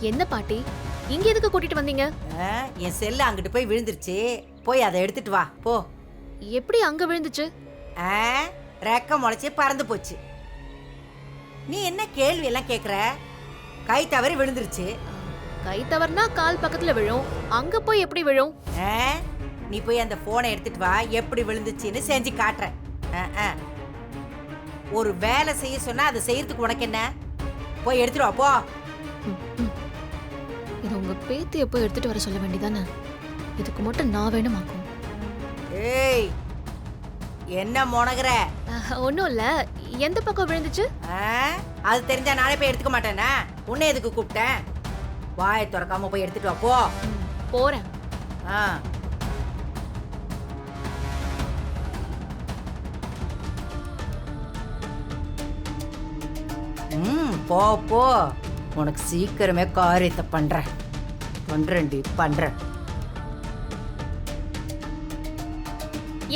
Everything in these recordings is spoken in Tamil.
என்ன பாட்டி இங்க எதுக்கு கூட்டிட்டு வந்தீங்க? என் செல்லு அங்கிட்டு போய் விழுந்துருச்சு, போய் அதை எடுத்துட்டு வா போ. எப்படி அங்க விழுந்துச்சு? ரெக்க முளைச்சி பறந்து போச்சு. நீ என்ன கேள்வி எல்லாம் கேக்குற? கை தவறி விழுந்துருச்சு. கை தவறுனா கால் பக்கத்துல விழும், அங்க போய் எப்படி விழும்? நீ போய் அந்த போனை எடுத்துட்டு வா, எப்படி விழுந்துச்சுன்னு செஞ்சு காட்டுறேன். ஒரு வேலை செய்ய சொன்னா அதை செய்யறதுக்கு உனக்கு என்ன? போய் எடுத்துட்டு வா போ. இது உங்க பேத்திய போய் எடுத்துட்டு வர சொல்ல வேண்டியதானே? இதுக்கு மட்டும் நான் வேணுமாக்கும். ஏய், என்ன முனகுற? ஒன்னும் இல்ல. எந்த பக்கம் விழுந்துச்சு? அது தெரிஞ்சா நானே போய் எடுத்துக்க மாட்டேனா? உன்னை எதுக்கு கூப்பிட்டேன்? வாயை திறக்காம போய் எடுத்துட்டு வா போ. போறேன். போ போ, உனக்கு சீக்கிரமே காரியத்தை பண்றேன்டி பண்றேன்.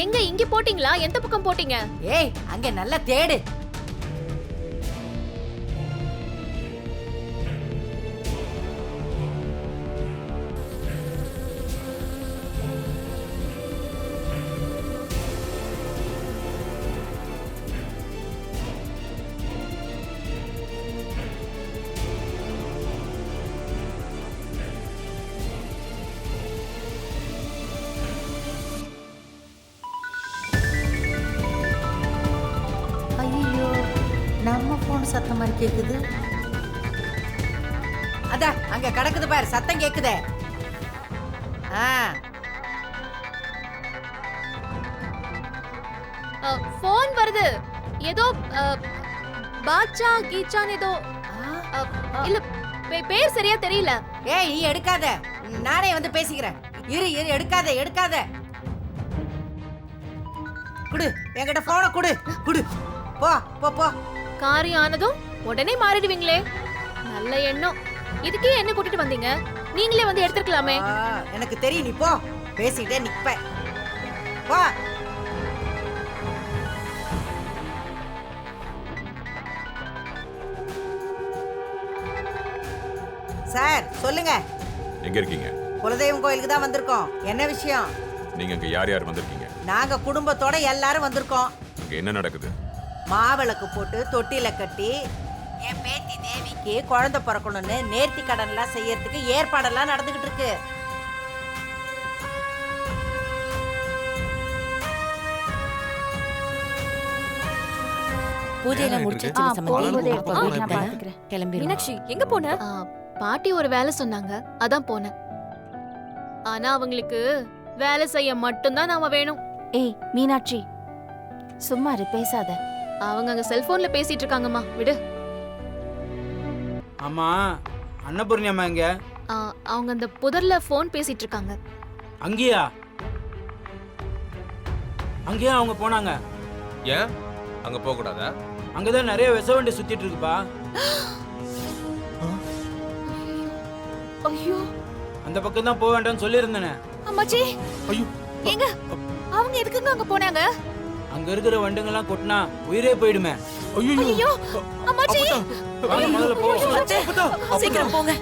எங்க இங்க போட்டீங்களா? எந்த பக்கம் போட்டீங்க? ஏய், அங்க நல்லா தேடு. நம்ம போன் சத்தம் மாதிரி கேக்குது. அத அங்க கிடக்குது பாரு, சத்தம் கேக்குதே. போன் வருது. ஏதோ பாட்சா கீச்சான் ஏதோ. இல்ல பேர் சரியா தெரியல. ஏய், எடுக்காத, நானே வந்து பேசிக்கிறேன். இரு எடுக்காத. குடு, என்கிட்ட போனை குடு. போ போ போ. காரியம் ஆனதும் உடனே மாறிடுவீங்களே, நல்ல எண்ணம். இதுக்கே என்ன கூட்டிட்டு வந்தீங்க? நீங்களே வந்து எடுத்துக்கலாமே. எனக்கு தெரியும், நீ போ. பேசிட்டே நிப்ப. போ. சார் சொல்லுங்க. எங்க இருக்கீங்க? குலதெய்வம் கோயிலுக்கு தான் வந்திருக்கோம். என்ன விஷயம்? நீங்க அங்க யார் வந்திருக்கீங்க? நாங்க குடும்பத்தோட எல்லாரும் வந்திருக்கோம். அங்க என்ன நடக்குது? மாவிளக்கு போட்டு தொட்டில கட்டி என் பேத்தி தேவிக்கு குழந்தை பிறக்கணும்னு நேர்த்தி கடன்லாம் செய்யறதுக்கு ஏற்பாடெல்லாம் நடந்துகிட்டு இருக்கு. பூஜையெல்லாம் முடிச்சு மீனாட்சி எங்க போன? பாட்டி ஒரு வேலை சொன்னாங்க, அதான் போனேன். ஆனா அவங்களுக்கு வேலை செய்ய மட்டும்தான் நாம வேணும். ஏய் மீனாட்சி, சும்மா இரு, பேசாத. அவங்க அங்க செல்போன்ல பேசிட்டு இருக்காங்கம்மா, விடு. அம்மா, அன்னபூர்ணி அம்மா எங்க? அவங்க அந்த புதர்ல போன் பேசிட்டு இருக்காங்க. அங்கேயா அவங்க போனாங்க? ஏன் அங்க போக கூடாதா? அங்கதான் நிறைய விசவண்டி சுத்திட்டு இருக்குப்பா. ஐயோ, அந்த பக்கம் தான் போக வேண்டாம்னு சொல்லியிருந்தேனே. அம்மாச்சி, ஐயோ, எங்க அவங்க எதுக்குங்க அங்க போனாங்க? அங்க இருக்கிற வண்டுங்கெல்லாம் கொட்டினா உயிரே போயிடுமே. ஐயோ அம்மாச்சி, முதல்ல போ. சீக்கிரம் போங்க.